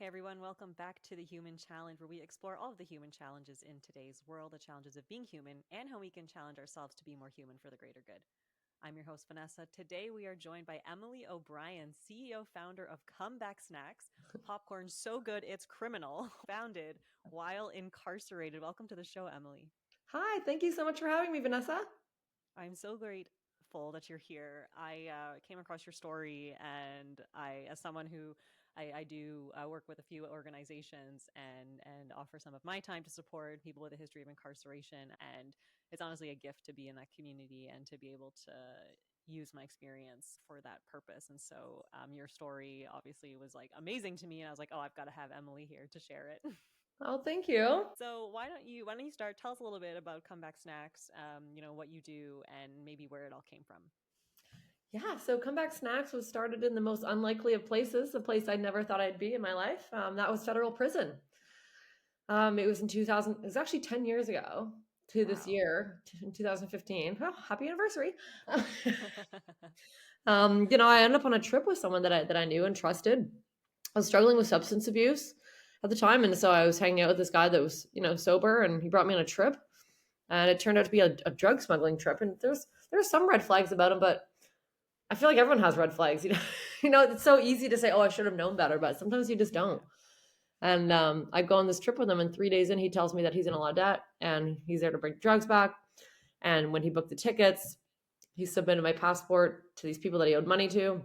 Hey everyone, welcome back to the Human Challenge, where we explore all of the human challenges in today's world, the challenges of being human, and how we can challenge ourselves to be more human for the greater good. I'm your host, Vanessa. Today we are joined by Emily O'Brien, CEO founder of Comeback Snacks, popcorn so good it's criminal, founded while incarcerated. Welcome to the show, Emily. Hi, thank you so much for having me, Vanessa. I'm so grateful that you're here. I came across your story, and as someone who I do work with a few organizations and offer some of my time to support people with a history of incarceration, and it's honestly a gift to be in that community and to be able to use my experience for that purpose. And so, your story obviously was like amazing to me, and I was like, oh, I've got to have Emily here to share it. Oh, thank you. So why don't you start? Tell us a little bit about Comeback Snacks, what you do and maybe where it all came from. Yeah, so Comeback Snacks was started in the most unlikely of places, a place I never thought I'd be in my life. That was federal prison. It was in 2000, it was actually 10 years ago to this Wow. year, in 2015. Oh, happy anniversary. Mm-hmm. I ended up on a trip with someone that I knew and trusted. I was struggling with substance abuse at the time, and so I was hanging out with this guy that was, sober, and he brought me on a trip, and it turned out to be a drug smuggling trip. And there's some red flags about him, but I feel like everyone has red flags. It's so easy to say, "Oh, I should have known better," but sometimes you just don't. And I go on this trip with him, and 3 days in, he tells me that he's in a lot of debt and he's there to bring drugs back. And when he booked the tickets, he submitted my passport to these people that he owed money to.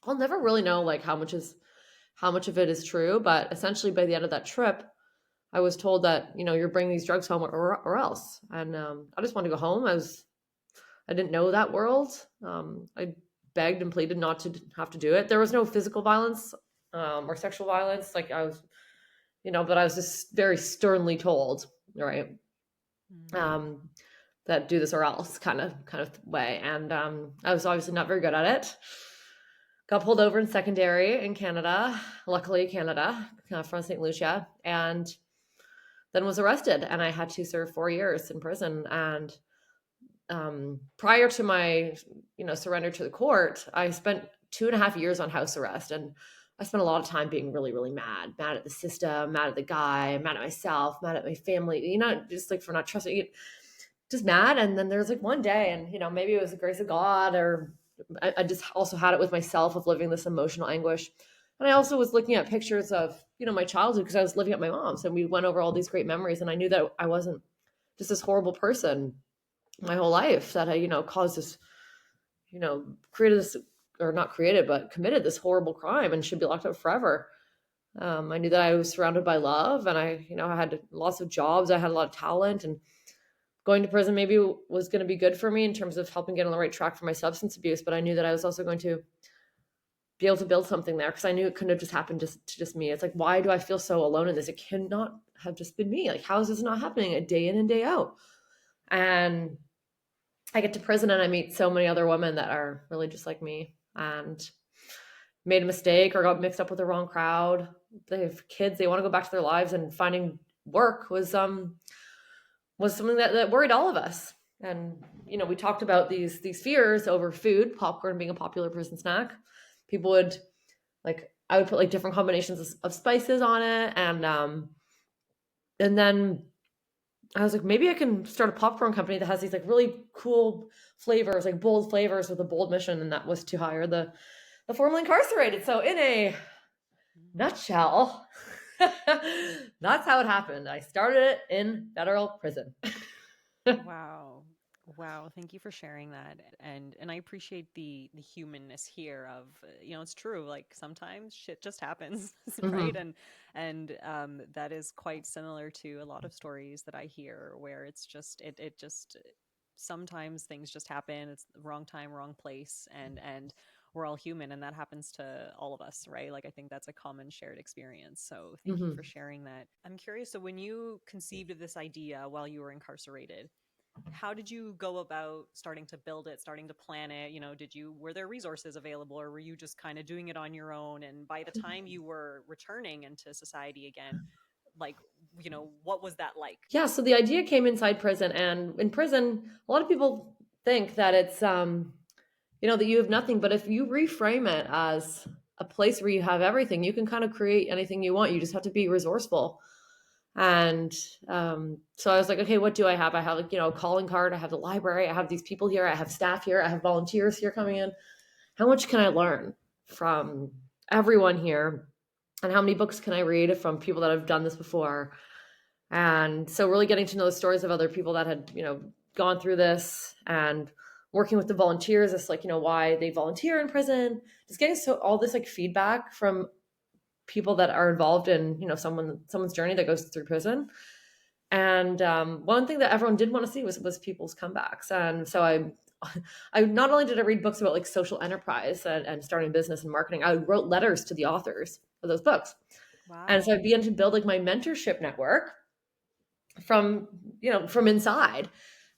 I'll never really know like how much of it is true, but essentially by the end of that trip, I was told that you're bringing these drugs home or else. And I just wanted to go home. I didn't know that world. I begged and pleaded not to have to do it. There was no physical violence or sexual violence. Like I was, but I was just very sternly told, right, um, that do this or else kind of way. And I was obviously not very good at it. Got pulled over in secondary in Canada, luckily Canada, from St. Lucia, and then was arrested. And I had to serve 4 years in prison. And prior to my surrender to the court, I spent 2.5 years on house arrest. And I spent a lot of time being really, really mad at the system, mad at the guy, mad at myself, mad at my family, just like for not trusting, just mad. And then there's like one day, and maybe it was the grace of God, or I just also had it with myself of living this emotional anguish. And I also was looking at pictures of my childhood, because I was living at my mom's, and we went over all these great memories, and I knew that I wasn't just this horrible person my whole life, that I caused this, created this, or not created, but committed this horrible crime and should be locked up forever. I knew that I was surrounded by love, and I had lots of jobs, I had a lot of talent, and going to prison maybe was going to be good for me in terms of helping get on the right track for my substance abuse. But I knew that I was also going to be able to build something there, because I knew it couldn't have just happened to just me. It's like, why do I feel so alone in this? It cannot have just been me. Like, how is this not happening a day in and day out? And I get to prison and I meet so many other women that are really just like me, and made a mistake or got mixed up with the wrong crowd. They have kids, they want to go back to their lives, and finding work was something that worried all of us. And we talked about these fears over food, popcorn being a popular prison snack. People would, like, I would put like different combinations of spices on it, and then I was like, maybe I can start a popcorn company that has these like really cool flavors, like bold flavors with a bold mission. And that was to hire the formerly incarcerated. So in a nutshell, that's how it happened. I started it in federal prison. Wow. Wow, thank you for sharing that. And I appreciate the humanness here of it's true, like sometimes shit just happens, right? Hmm. And that is quite similar to a lot of stories that I hear, where it's just it just sometimes things just happen. It's the wrong time, wrong place, and we're all human, and that happens to all of us, right? Like I think that's a common shared experience. So thank you for Hmm. sharing that. I'm curious, so when you conceived of this idea while you were incarcerated, how did you go about starting to build it, starting to plan it? Were there resources available, or were you just kind of doing it on your own? And by the time you were returning into society again, like, what was that like? Yeah. So the idea came inside prison, and in prison, a lot of people think that it's, that you have nothing. But if you reframe it as a place where you have everything. You can kind of create anything you want. You just have to be resourceful. And so I was like, okay, what do I have? I have, like, a calling card. I have the library. I have these people here. I have staff here. I have volunteers here coming in. How much can I learn from everyone here? And how many books can I read from people that have done this before? And so really getting to know the stories of other people that had, gone through this, and working with the volunteers, it's like, why they volunteer in prison, just getting all this like feedback from people that are involved in, someone's journey that goes through prison. And one thing that everyone did want to see was people's comebacks. And so I not only did I read books about like social enterprise and starting business and marketing, I wrote letters to the authors of those books. And so I Wow. began to build like my mentorship network from inside.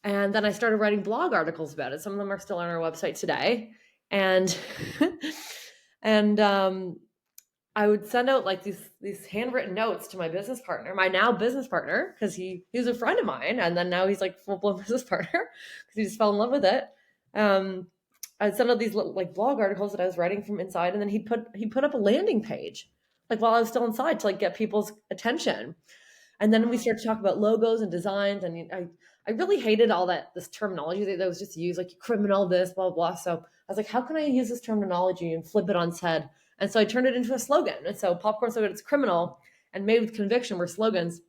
And then I started writing blog articles about it. Some of them are still on our website today. And and I would send out like these handwritten notes to my business partner, my now business partner, because he was a friend of mine, and then now he's like full blown business partner because he just fell in love with it. Um, I'd send out these like blog articles that I was writing from inside, and then he put up a landing page like while I was still inside to like get people's attention. And then we Wow. started to talk about logos and designs, and I really hated all this terminology that was just used, like criminal this, blah, blah, blah. So I was like, how can I use this terminology and flip it on its head? And so I turned it into a slogan. And so popcorn so good it's criminal and made with conviction were slogans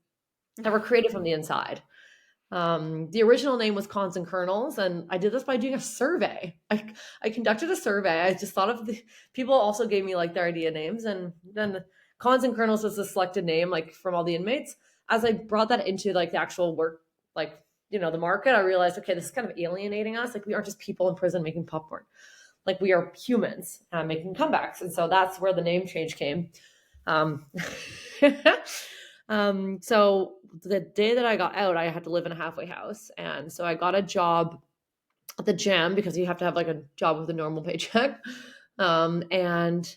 that were created from the inside. The original name was Cons and Kernels, and I did this by doing a survey. I conducted a survey. I just thought of people also gave me like their idea names, and then Cons and Kernels was the selected name like from all the inmates. As I brought that into like the actual work, like the market, I realized, okay, this is kind of alienating us. Like we aren't just people in prison making popcorn. Like we are humans making comebacks, and so that's where the name change came. Um, so the day that I got out, I had to live in a halfway house. And so I got a job at the gym because you have to have like a job with a normal paycheck. And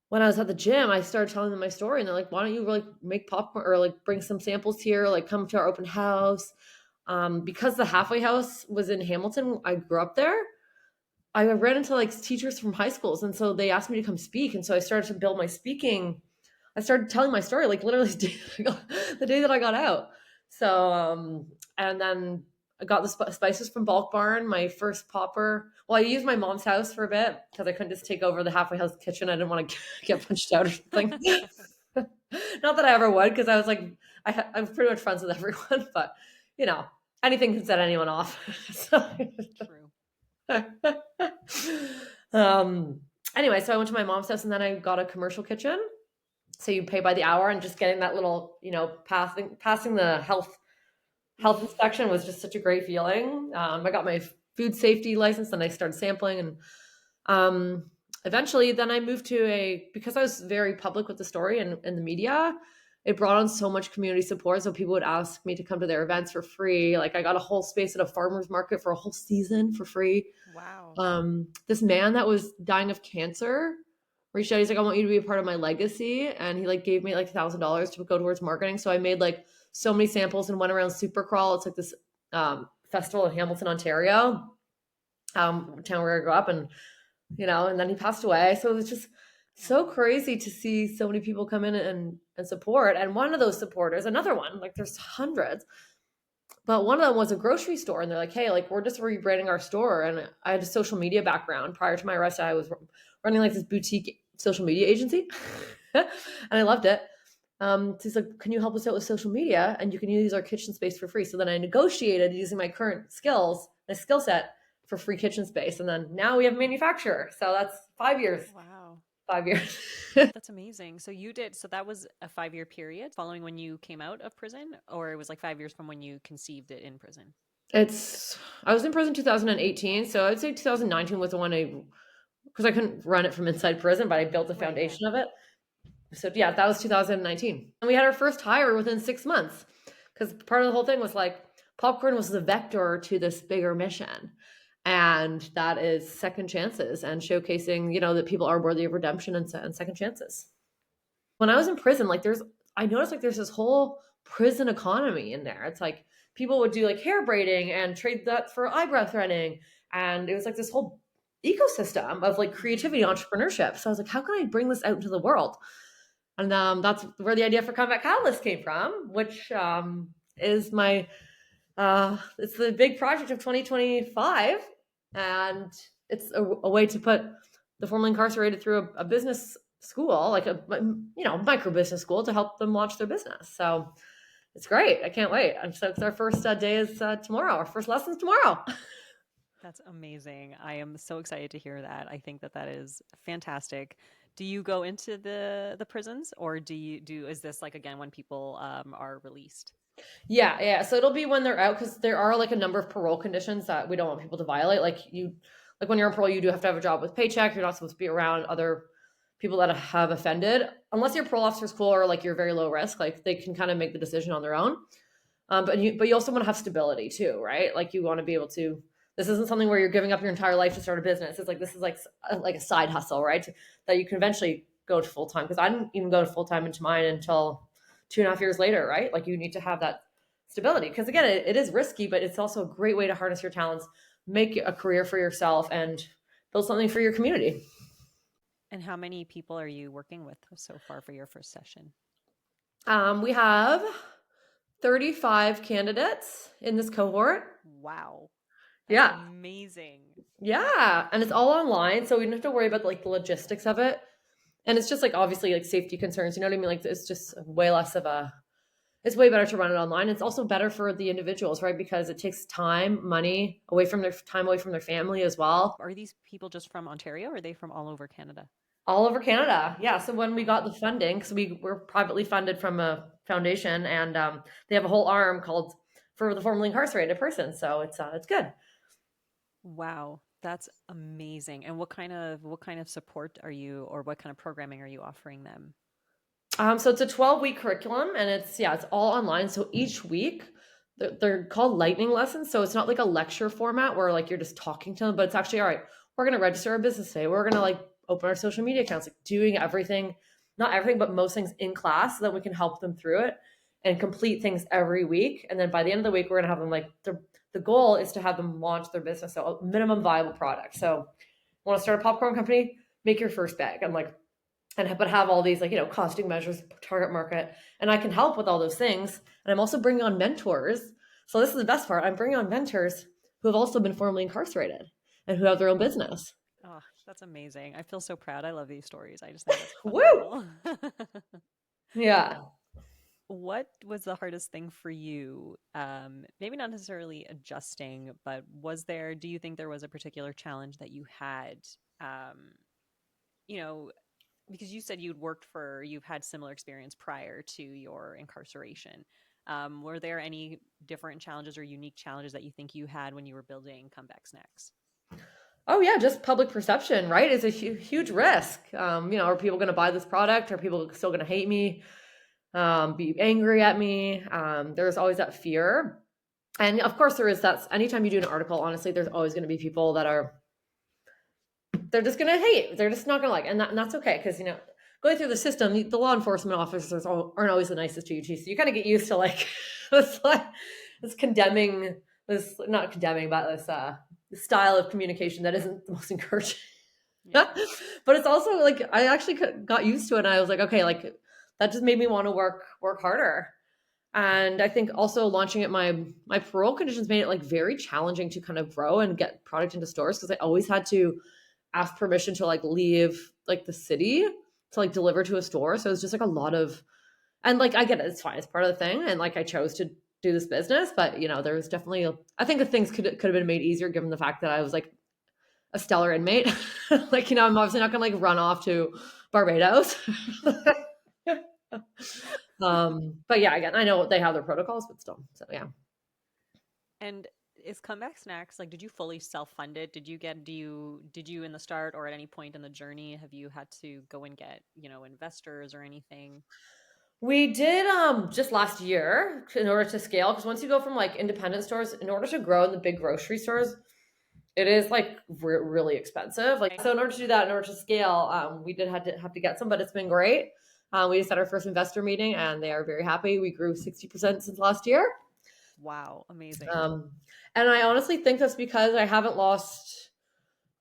when I was at the gym, I started telling them my story, and they're like, why don't you like make popcorn or like bring some samples here, like come to our open house. Because the halfway house was in Hamilton, I grew up there. I ran into like teachers from high schools, and so they asked me to come speak. And so I started to build my speaking. I started telling my story like literally the day that I got out. So and then I got the spices from Bulk Barn. My first popper. Well, I used my mom's house for a bit because I couldn't just take over the halfway house kitchen. I didn't want to get punched out or something. Not that I ever would, because I was like, I was pretty much friends with everyone, but anything can set anyone off. So, True. um, anyway, so I went to my mom's house, and then I got a commercial kitchen. So you pay by the hour, and just getting that little, passing the health inspection was just such a great feeling. I got my food safety license, and I started sampling, and eventually then I moved because I was very public with the story and in the media, it brought on so much community support. So people would ask me to come to their events for free. Like I got a whole space at a farmer's market for a whole season for free. Wow. This man that was dying of cancer reached out. He's like, I want you to be a part of my legacy. And he like gave me like $1,000 to go towards marketing. So I made like so many samples and went around Supercrawl. It's like this festival in Hamilton, Ontario, town where I grew up. And then he passed away. So it was just so Wow. crazy to see so many people come in and support. And one of those supporters, another one, like there's hundreds, but one of them was a grocery store. And they're like, hey, like we're just rebranding our store. And I had a social media background. Prior to my arrest, I was running like this boutique social media agency. And I loved it. So he's like, can you help us out with social media? And you can use our kitchen space for free. So then I negotiated using my current skills, my skill set, for free kitchen space. And then now we have a manufacturer. So that's 5 years. Wow. 5 years. That's amazing. So that was a 5-year period following when you came out of prison, or it was like 5 years from when you conceived it in prison? I was in prison 2018. So I'd say 2019 was the one because I couldn't run it from inside prison, but I built the Right. Yeah. foundation of it. So yeah, that was 2019. And we had our first hire within 6 months because part of the whole thing was like popcorn was the vector to this bigger mission. And that is second chances and showcasing, that people are worthy of redemption and second chances. When I was in prison, I noticed like there's this whole prison economy in there. It's like people would do like hair braiding and trade that for eyebrow threading. And it was like this whole ecosystem of like Mhm. creativity, entrepreneurship. So I was like, how can I bring this out into the world? And that's where the idea for Combat Catalyst came from, which is my it's the big project of 2025, and it's a way to put the formerly incarcerated through a business school, like a micro business school, to help them launch their business. So it's great. I can't wait. And so it's our first day is tomorrow. Our first lessons tomorrow. That's amazing. I am so excited to hear that. I think that that is fantastic. Do you go into the prisons, or is this like again when people are released? Yeah, yeah. So it'll be when they're out, because there are like a number of parole conditions that we don't want people to violate. Like when you're on parole, you do have to have a job with paycheck. You're not supposed to be around other people that have offended, unless your parole officer's cool or like you're very low risk. Like they can kind of make the decision on their own. But you also want to have stability too, right? Like you want to be able to. This isn't something where you're giving up your entire life to start a business. It's like this is like a side hustle, right? That you can eventually go to full time. Because I didn't even go to full time into mine until 2.5 years later, right? Like you need to have that stability, because again, it is risky, but it's also a great way to harness your talents, make a career for yourself, and build something for your community. And how many people are you working with so far for your first session? We have 35 candidates in this cohort. Wow. That's Yeah. amazing. Yeah, and it's all online, so we don't have to worry about like the logistics of it. And it's just like obviously like safety concerns, you know what I mean? Like it's just way less of a it's way better to run it online. It's also better for the individuals, right? Because it takes time, money away from their family as well. Are these people just from Ontario, or are they from all over Canada? All over Canada. Yeah. So when we got the funding, because we were privately funded from a foundation, and they have a whole arm called for the formerly incarcerated person. So it's good. Wow, that's amazing. And what kind of support are you, or what kind of programming are you offering them? So it's a 12-week curriculum, and it's all online. So each week they're called lightning lessons. So it's not like a lecture format where like you're just talking to them, but it's actually all right. We're gonna register our business today. We're gonna like open our social media accounts, like doing everything, not everything, but most things in class, so that we can help them through it and complete things every week. And then by the end of the week, we're gonna have them like the goal is to have them launch their business, so a minimum viable product. So want to start a popcorn company, make your first bag. I'm like, but have all these like costing measures, target market, and I can help with all those things. And I'm also bringing on mentors. So this is the best part. I'm bringing on mentors who have also been formerly incarcerated and who have their own business. Oh, that's amazing. I feel so proud. I love these stories. I just think that's Woo! phenomenal. Yeah. What was the hardest thing for you? Maybe not necessarily adjusting, but do you think there was a particular challenge that you had? Um, you know, because you said you've had similar experience prior to your incarceration. Were there any different challenges or unique challenges that you think you had when you were building Comeback Snacks? Oh yeah, just public perception, right? Is a huge risk. Are people going to buy this product? Are people still going to hate me? Be angry at me? There's always that fear. And of course there is that anytime you do an article, honestly, there's always going to be people that they're just going to hate. They're just not going to like, and that's okay. Cause going through the system, the law enforcement officers aren't always the nicest to you too. So you kind of get used to like, this condemning, this, not condemning, but this style of communication that isn't the most encouraging. Yeah. But it's also like, I actually got used to it. And I was like, okay, like that just made me want to work harder. And I think also launching it, my parole conditions made it like very challenging to kind of grow and get product into stores, because I always had to ask permission to like leave like the city to like deliver to a store. So it was just like a lot of, and like I get it, it's fine, it's part of the thing. And like I chose to do this business, but there was definitely I think that things could have been made easier given the fact that I was like a stellar inmate. Like I'm obviously not gonna like run off to Barbados. But yeah, again, I know they have their protocols, but still. So yeah. And is Comeback Snacks like, did you fully self-fund it? Did you in the start or at any point in the journey have you had to go and get, investors or anything? We did just last year in order to scale, because once you go from like independent stores, in order to grow in the big grocery stores, it is like really expensive. Like so, in order to do that, in order to scale, we did have to get some, but it's been great. We just had our first investor meeting, and they are very happy. We grew 60% since last year. Wow, amazing. Um, and I honestly think that's because I haven't lost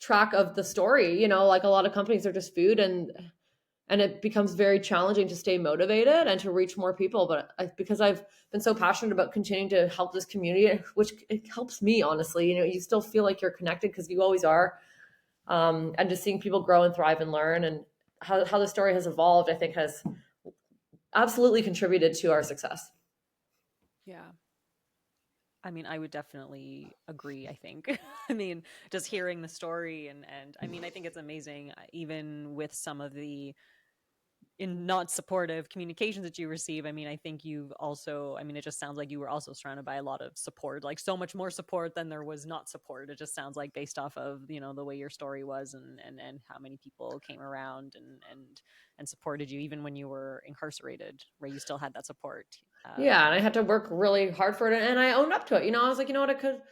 track of the story. Like a lot of companies are just food, and it becomes very challenging to stay motivated and to reach more people. But because I've been so passionate about continuing to help this community, which it helps me, honestly, you still feel like you're connected because you always are. And just seeing people grow and thrive and learn, and how the story has evolved, I think has absolutely contributed to our success. Yeah. I mean, I would definitely agree, I think. I mean, just hearing the story and I mean, I think it's amazing even with some of the in not supportive communications that you receive. I mean, I think you've also, I mean, it just sounds like you were also surrounded by a lot of support, like so much more support than there was not support. It just sounds like based off of, the way your story was and how many people came around and supported you even when you were incarcerated, where you still had that support. Yeah, and I had to work really hard for it, and I owned up to it. I was like, what, I could.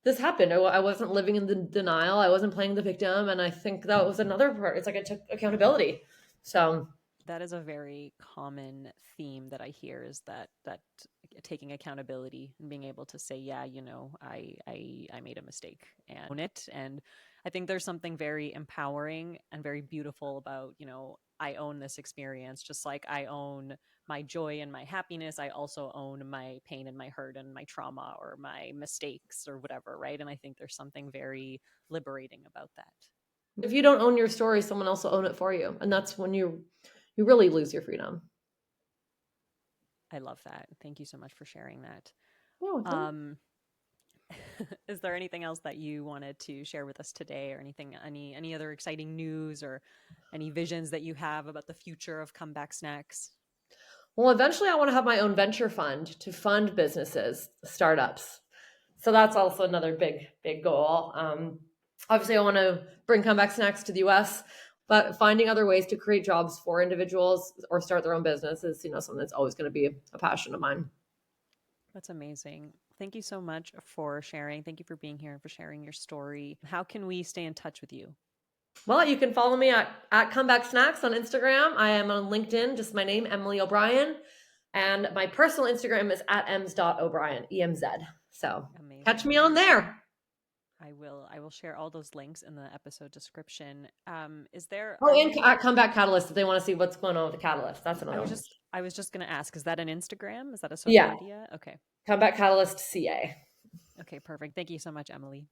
This happened. I wasn't living in the denial. I wasn't playing the victim, and I think that was another part. It's like I took accountability. So That is a very common theme that I hear, is that taking accountability and being able to say, yeah, I made a mistake and own it. And I think there's something very empowering and very beautiful about, I own this experience, just like I own my joy and my happiness. I also own my pain and my hurt and my trauma or my mistakes or whatever, right? And I think there's something very liberating about that. if you don't own your story, someone else will own it for you, and that's when you really lose your freedom. I love that. Thank you so much for sharing that. Yeah. Um, is there anything else that you wanted to share with us today, or any other exciting news or any visions that you have about the future of Comeback Snacks? Well, eventually, I want to have my own venture fund to fund businesses, startups. So that's also another big goal. Obviously, I want to bring comeback snacks to the U.S., but finding other ways to create jobs for individuals or start their own business is, something that's always going to be a passion of mine. That's amazing. Thank you so much for sharing. Thank you for being here and for sharing your story. How can we stay in touch with you? Well, you can follow me at Comeback Snacks on Instagram. I am on LinkedIn, just my name, Emily O'Brien. And my personal Instagram is at ems.o'brien, EMZ. So catch me Amazing. on there. I will share all those links in the episode description. Is there Oh, are and you at Comeback Catalyst if they want to see what's going on with the Catalyst. That's I another was one. just I was just going to ask, is that an Instagram? Is that a social Yeah, media? Okay. Comeback Catalyst CA. Okay, perfect. Thank you so much, Emily.